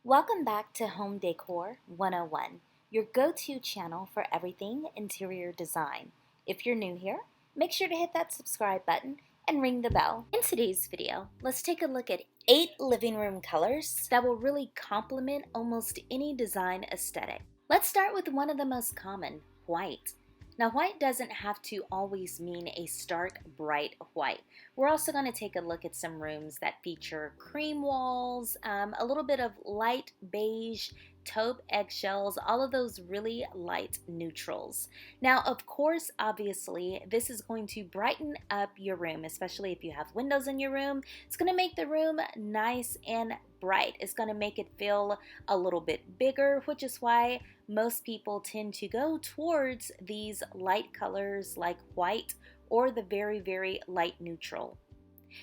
Welcome back to Home Decor 101, your go-to channel for everything interior design. If you're new here, make sure to hit that subscribe button and ring the bell. In today's video, let's take a look at 8 living room colors that will really complement almost any design aesthetic. Let's start with one of the most common, white. Now, white doesn't have to always mean a stark, bright white. We're also going to take a look at some rooms that feature cream walls, a little bit of light beige, taupe eggshells, all of those really light neutrals. Now, of course, obviously, this is going to brighten up your room, especially if you have windows in your room. It's going to make the room nice and bright. It's going to make it feel a little bit bigger, which is why most people tend to go towards these light colors like white or the very, very light neutral.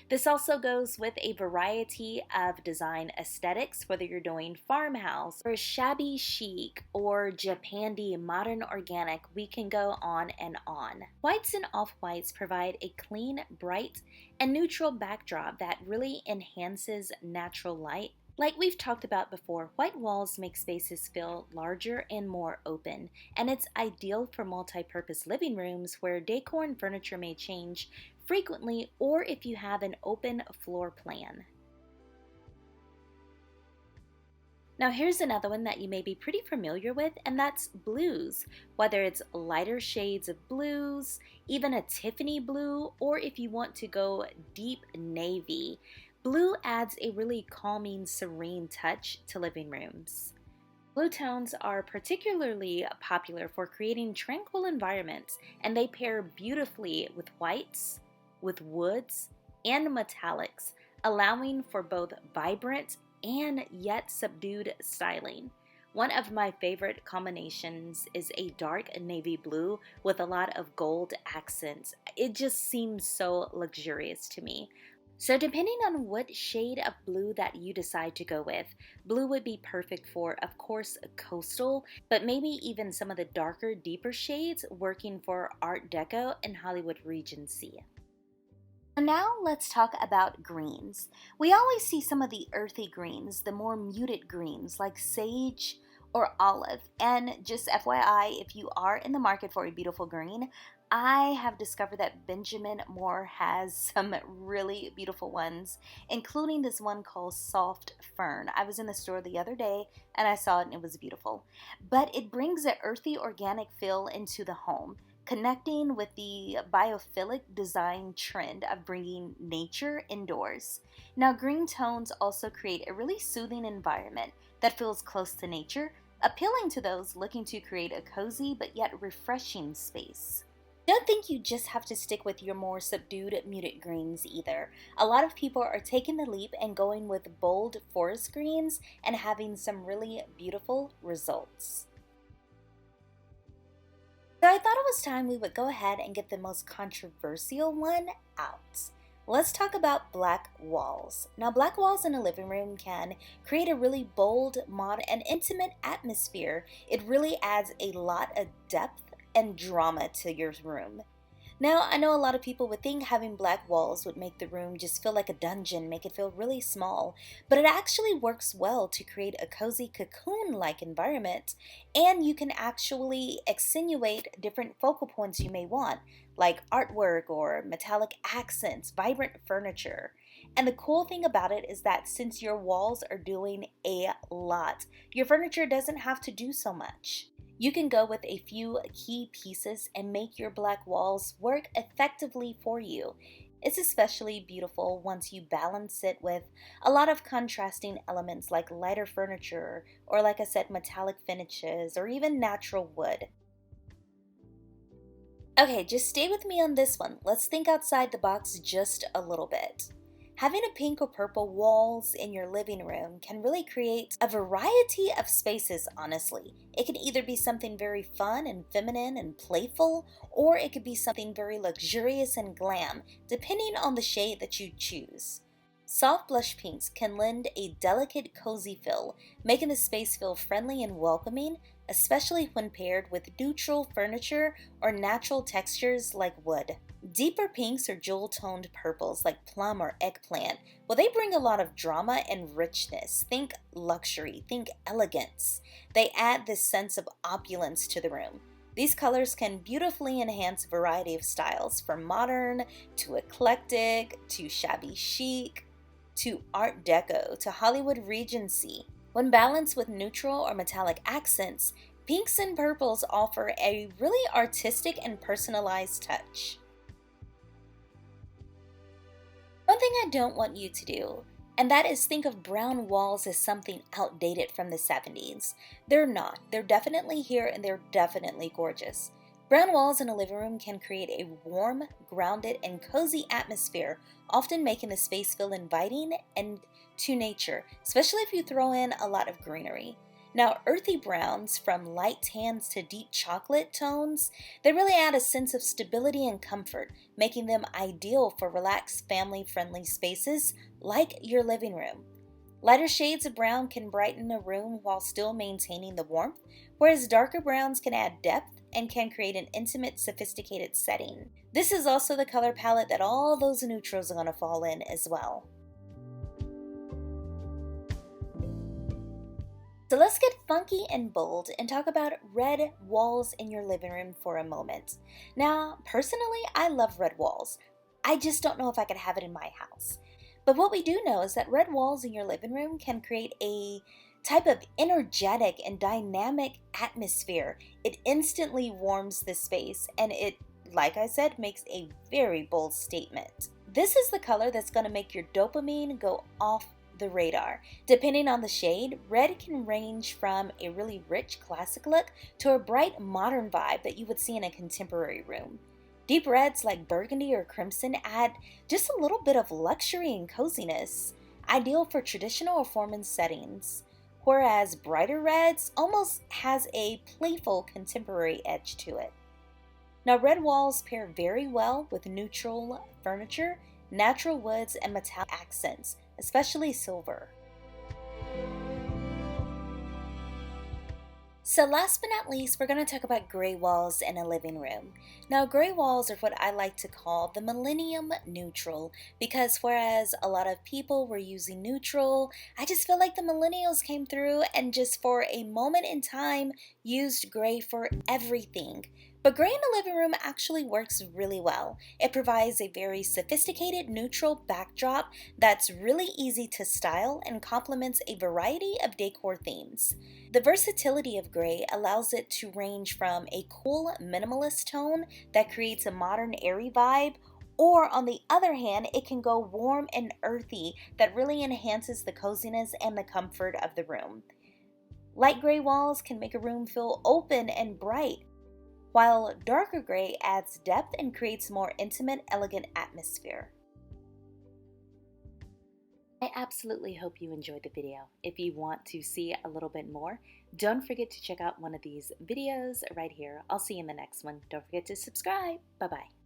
This also goes with a variety of design aesthetics, whether you're doing farmhouse or shabby chic or Japandi modern organic, we can go on and on. Whites and off-whites provide a clean, bright, and neutral backdrop that really enhances natural light. Like we've talked about before, white walls make spaces feel larger and more open, and it's ideal for multi-purpose living rooms where decor and furniture may change frequently or if you have an open floor plan. Now here's another one that you may be pretty familiar with, and that's blues. Whether it's lighter shades of blues, even a Tiffany blue, or if you want to go deep navy, blue adds a really calming, serene touch to living rooms. Blue tones are particularly popular for creating tranquil environments, and they pair beautifully with whites, with woods, and metallics, allowing for both vibrant and yet subdued styling. One of my favorite combinations is a dark navy blue with a lot of gold accents. It just seems so luxurious to me. So depending on what shade of blue that you decide to go with, blue would be perfect for, of course, coastal, but maybe even some of the darker, deeper shades working for Art Deco and Hollywood Regency. Now let's talk about greens. We always see some of the earthy greens, the more muted greens like sage or olive. And just FYI, if you are in the market for a beautiful green, I have discovered that Benjamin Moore has some really beautiful ones, including this one called Soft Fern. I was in the store the other day and I saw it and it was beautiful. But it brings an earthy organic feel into the home, connecting with the biophilic design trend of bringing nature indoors. Now, green tones also create a really soothing environment that feels close to nature, appealing to those looking to create a cozy but yet refreshing space. Don't think you just have to stick with your more subdued muted greens either. A lot of people are taking the leap and going with bold forest greens and having some really beautiful results. So I thought it was time we would go ahead and get the most controversial one out. Let's talk about black walls. Now, black walls in a living room can create a really bold, modern, and intimate atmosphere. It really adds a lot of depth and drama to your room. Now, I know a lot of people would think having black walls would make the room just feel like a dungeon, make it feel really small, but it actually works well to create a cozy cocoon-like environment, and you can actually accentuate different focal points you may want, like artwork or metallic accents, vibrant furniture. And the cool thing about it is that since your walls are doing a lot, your furniture doesn't have to do so much. You can go with a few key pieces and make your black walls work effectively for you. It's especially beautiful once you balance it with a lot of contrasting elements like lighter furniture or, like I said, metallic finishes or even natural wood. Okay, just stay with me on this one. Let's think outside the box just a little bit. Having a pink or purple walls in your living room can really create a variety of spaces, honestly. It can either be something very fun and feminine and playful, or it could be something very luxurious and glam, depending on the shade that you choose. Soft blush pinks can lend a delicate, cozy feel, making the space feel friendly and welcoming, especially when paired with neutral furniture or natural textures like wood. Deeper pinks or jewel-toned purples like plum or eggplant, well, they bring a lot of drama and richness. Think luxury, think elegance. They add this sense of opulence to the room. These colors can beautifully enhance a variety of styles, from modern to eclectic to shabby chic to Art Deco to Hollywood Regency. When balanced with neutral or metallic accents, pinks and purples offer a really artistic and personalized touch. One thing I don't want you to do, and that is think of brown walls as something outdated from the 70s. They're not. They're definitely here and they're definitely gorgeous. Brown walls in a living room can create a warm, grounded, and cozy atmosphere, often making the space feel inviting and to nature, especially if you throw in a lot of greenery. Now, earthy browns, from light tans to deep chocolate tones, they really add a sense of stability and comfort, making them ideal for relaxed, family-friendly spaces like your living room. Lighter shades of brown can brighten a room while still maintaining the warmth, whereas darker browns can add depth and can create an intimate, sophisticated setting. This is also the color palette that all those neutrals are going to fall in as well. So let's get funky and bold and talk about red walls in your living room for a moment. Now, personally, I love red walls. I just don't know if I could have it in my house. But what we do know is that red walls in your living room can create a type of energetic and dynamic atmosphere. It instantly warms the space and it, like I said, makes a very bold statement. This is the color that's going to make your dopamine go off the radar. Depending on the shade, red can range from a really rich classic look to a bright modern vibe that you would see in a contemporary room. Deep reds like burgundy or crimson add just a little bit of luxury and coziness, ideal for traditional or formal settings, whereas brighter reds almost has a playful contemporary edge to it. Now, red walls pair very well with neutral furniture, natural woods, and metallic accents, especially silver. So last but not least, we're going to talk about gray walls in a living room. Now, gray walls are what I like to call the millennium neutral, because whereas a lot of people were using neutral, I just feel like the millennials came through and just for a moment in time used gray for everything. But gray in a living room actually works really well. It provides a very sophisticated neutral backdrop that's really easy to style and complements a variety of decor themes. The versatility of gray allows it to range from a cool minimalist tone that creates a modern airy vibe, or on the other hand, it can go warm and earthy that really enhances the coziness and the comfort of the room. Light gray walls can make a room feel open and bright, while darker gray adds depth and creates a more intimate, elegant atmosphere. I absolutely hope you enjoyed the video. If you want to see a little bit more, don't forget to check out one of these videos right here. I'll see you in the next one. Don't forget to subscribe. Bye-bye.